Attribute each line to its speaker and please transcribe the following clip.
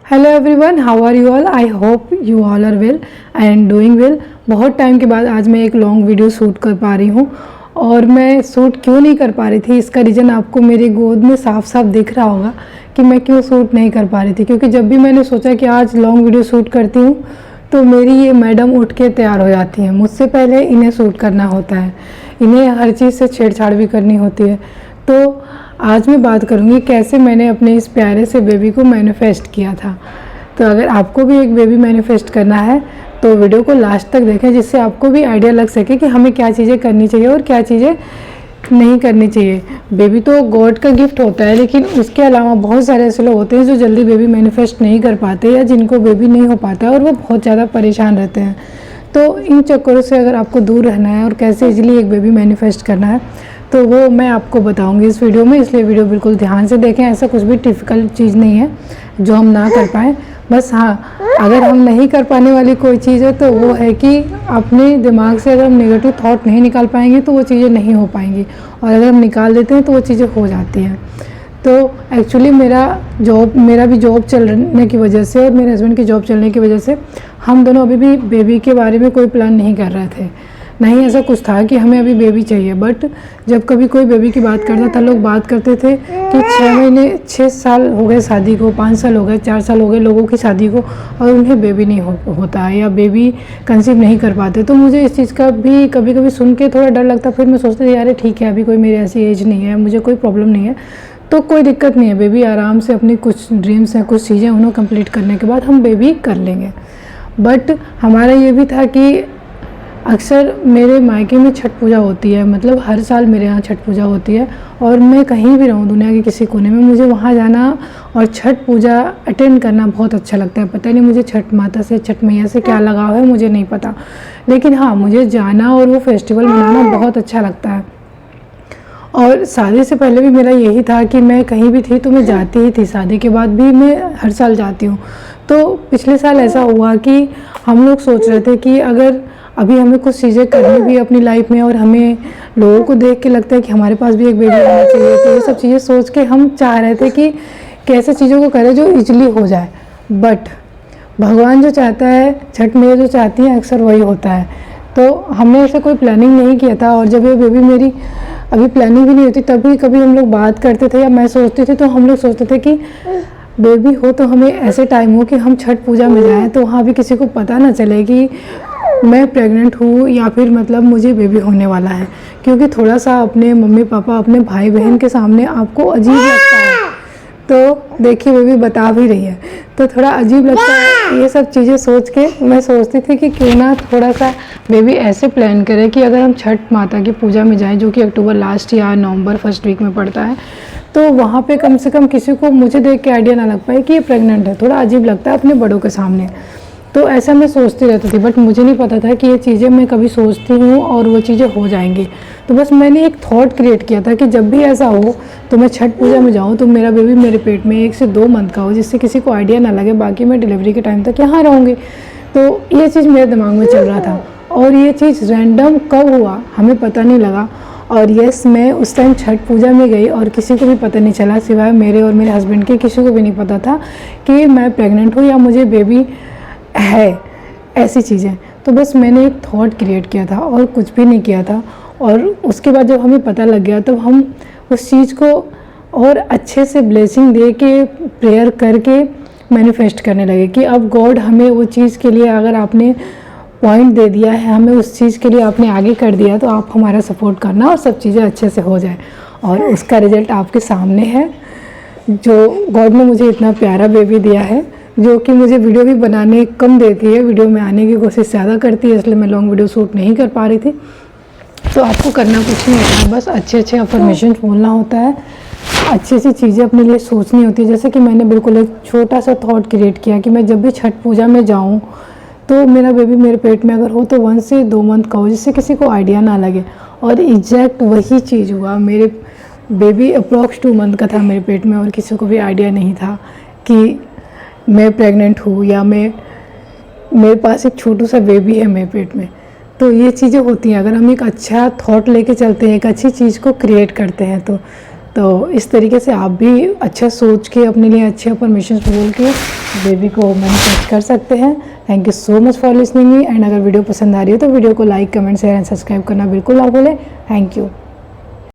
Speaker 1: Hello everyone, how are you all? I hope you all are well and doing well. बहुत time के बाद आज मैं एक लॉन्ग वीडियो शूट कर पा रही हूँ। और मैं शूट क्यों नहीं कर पा रही थी, इसका रीज़न आपको मेरी गोद में साफ साफ दिख रहा होगा कि मैं क्यों शूट नहीं कर पा रही थी। क्योंकि जब भी मैंने सोचा कि आज लॉन्ग वीडियो शूट करती हूँ तो मेरी ये मैडम उठ के तैयार हो जाती हैं। मुझसे पहले इन्हें शूट करना होता है, इन्हें हर चीज़ से छेड़छाड़ भी करनी होती है। तो आज मैं बात करूँगी कैसे मैंने अपने इस प्यारे से बेबी को मैनिफेस्ट किया था। तो अगर आपको भी एक बेबी मैनिफेस्ट करना है तो वीडियो को लास्ट तक देखें, जिससे आपको भी आइडिया लग सके कि हमें क्या चीज़ें करनी चाहिए और क्या चीज़ें नहीं करनी चाहिए। बेबी तो गॉड का गिफ्ट होता है, लेकिन उसके अलावा बहुत सारे ऐसे लोग होते हैं जो जल्दी बेबी मैनिफेस्ट नहीं कर पाते या जिनको बेबी नहीं हो पाता और वो बहुत ज़्यादा परेशान रहते हैं। तो इन चक्करों से अगर आपको दूर रहना है और कैसे इजीली एक बेबी मैनिफेस्ट करना है तो वो मैं आपको बताऊंगी इस वीडियो में, इसलिए वीडियो बिल्कुल ध्यान से देखें। ऐसा कुछ भी डिफ़िकल्ट चीज़ नहीं है जो हम ना कर पाएँ। बस हाँ, अगर हम नहीं कर पाने वाली कोई चीज़ है तो वो है कि अपने दिमाग से अगर हम नेगेटिव थॉट नहीं निकाल पाएंगे तो वो चीज़ें नहीं हो पाएंगी, और अगर हम निकाल देते हैं तो वो चीज़ें हो जाती हैं। तो एक्चुअली मेरा भी जॉब चलने की वजह से और मेरे हस्बैंड की जॉब चलने की वजह से हम दोनों अभी भी बेबी के बारे में कोई प्लान नहीं कर रहे थे। नहीं ऐसा कुछ था कि हमें अभी बेबी चाहिए, बट जब कभी कोई बेबी की बात करता था लोग बात करते थे कि 6 साल हो गए शादी को, 5 साल हो गए, 4 साल हो गए लोगों की शादी को और उन्हें बेबी नहीं होता है या बेबी कंसीव नहीं कर पाते। तो मुझे इस चीज़ का भी कभी कभी सुन के थोड़ा डर लगता। फिर मैं सोचती थी यार ठीक है, अभी कोई मेरी ऐसी एज नहीं है, मुझे कोई प्रॉब्लम नहीं है, तो कोई दिक्कत नहीं है। बेबी आराम से अपनी कुछ ड्रीम्स हैं, कुछ चीज़ें उन्हें कंप्लीट करने के बाद हम बेबी कर लेंगे। बट हमारा ये भी था कि अक्सर मेरे मायके में छठ पूजा होती है, मतलब हर साल मेरे यहाँ छठ पूजा होती है और मैं कहीं भी रहूँ दुनिया के किसी कोने में, मुझे वहाँ जाना और छठ पूजा अटेंड करना बहुत अच्छा लगता है। पता नहीं मुझे छठ माता से, छठ मैया से क्या लगाव है, मुझे नहीं पता, लेकिन हाँ मुझे जाना और वो फेस्टिवल मनाना बहुत अच्छा लगता है। और शादी से पहले भी मेरा यही था कि मैं कहीं भी थी तो मैं जाती ही थी, शादी के बाद भी मैं हर साल जाती हूँ। तो पिछले साल ऐसा हुआ कि हम लोग सोच रहे थे कि अगर अभी हमें कुछ चीज़ें करनी भी अपनी लाइफ में और हमें लोगों को देख के लगता है कि हमारे पास भी एक बेबी होना चाहिए, तो ये सब चीज़ें सोच के हम चाह रहे थे कि कैसे चीज़ों को करें जो इजली हो जाए। बट भगवान जो चाहता है, छठ मैया जो चाहती है, अक्सर वही होता है। तो हमने ऐसे कोई प्लानिंग नहीं किया था और जब ये बेबी मेरी अभी प्लानिंग भी नहीं होती तभी कभी हम लोग बात करते थे या मैं सोचती थी, तो हम लोग सोचते थे कि बेबी हो तो हमें ऐसे टाइम हो कि हम छठ पूजा में जाएं तो वहाँ भी किसी को पता ना चले कि मैं प्रेग्नेंट हूँ या फिर मतलब मुझे बेबी होने वाला है। क्योंकि थोड़ा सा अपने मम्मी पापा, अपने भाई बहन के सामने आपको अजीब लगता है। तो देखिए बेबी बता भी रही है, तो थोड़ा अजीब लगता है। ये सब चीज़ें सोच के मैं सोचती थी कि क्यों ना थोड़ा सा बेबी ऐसे प्लान करें कि अगर हम छठ माता की पूजा में जाएं, जो कि अक्टूबर लास्ट या नवंबर फर्स्ट वीक में पड़ता है, तो वहाँ पे कम से कम किसी को मुझे देख के आइडिया ना लग पाए कि ये प्रेग्नेंट है। थोड़ा अजीब लगता है अपने बड़ों के सामने, तो ऐसा मैं सोचती रहती थी। बट मुझे नहीं पता था कि ये चीज़ें मैं कभी सोचती हूँ और वो चीज़ें हो जाएंगी। तो बस मैंने एक थॉट क्रिएट किया था कि जब भी ऐसा हो तो मैं छठ पूजा में जाऊँ तो मेरा बेबी मेरे पेट में 1 से 2 मंथ का हो, जिससे किसी को आइडिया ना लगे, बाकी मैं डिलीवरी के टाइम तक यहाँ रहूँगी। तो ये चीज़ मेरे दिमाग में चल रहा था और ये चीज़ रैंडम कब हुआ हमें पता नहीं लगा। और यस, मैं उस टाइम छठ पूजा में गई और किसी को भी पता नहीं चला, सिवाय मेरे और मेरे हस्बैंड के, किसी को भी नहीं पता था कि मैं प्रेग्नेंट हूँ या मुझे बेबी है, ऐसी चीज़ें। तो बस मैंने एक थॉट क्रिएट किया था और कुछ भी नहीं किया था। और उसके बाद जब हमें पता लग गया तो हम उस चीज़ को और अच्छे से ब्लेसिंग दे के, प्रेयर करके मैनिफेस्ट करने लगे कि अब गॉड हमें वो चीज़ के लिए, अगर आपने पॉइंट दे दिया है, हमें उस चीज़ के लिए आपने आगे कर दिया, तो आप हमारा सपोर्ट करना और सब चीज़ें अच्छे से हो जाए। और उसका रिजल्ट आपके सामने है। जो गॉड ने मुझे इतना प्यारा बेबी दिया है, जो कि मुझे वीडियो भी बनाने कम देती है, वीडियो में आने की कोशिश ज़्यादा करती है, इसलिए मैं लॉन्ग वीडियो शूट नहीं कर पा रही थी। तो आपको करना कुछ नहीं होता है, बस अच्छे अच्छे अफर्मेशन बोलना होता है, अच्छी अच्छी चीज़ें अपने लिए सोचनी होती है। जैसे कि मैंने बिल्कुल एक छोटा सा थॉट क्रिएट किया कि मैं जब भी छठ पूजा में जाऊँ तो मेरा बेबी मेरे पेट में अगर हो तो 1 से 2 मंथ का हो, जिससे किसी को आइडिया ना लगे। और एग्जैक्ट वही चीज़ हुआ। मेरे बेबी अप्रॉक्स 2 मंथ का था मेरे पेट में और किसी को भी आइडिया नहीं था कि मैं प्रेग्नेंट हूँ या मेरे पास एक छोटू सा बेबी है मेरे पेट में। तो ये चीज़ें होती हैं अगर हम एक अच्छा थॉट लेके चलते हैं, एक अच्छी चीज़ को क्रिएट करते हैं। तो इस तरीके से आप भी अच्छा सोच के अपने लिए अच्छे परमिशन बोल के बेबी को मैनिफेस्ट कर सकते हैं। Thank you so much for listening me. And अगर वीडियो पसंद आ रही हो तो वीडियो को like, comment, share and subscribe करना बिल्कुल ना भूलें। Thank you.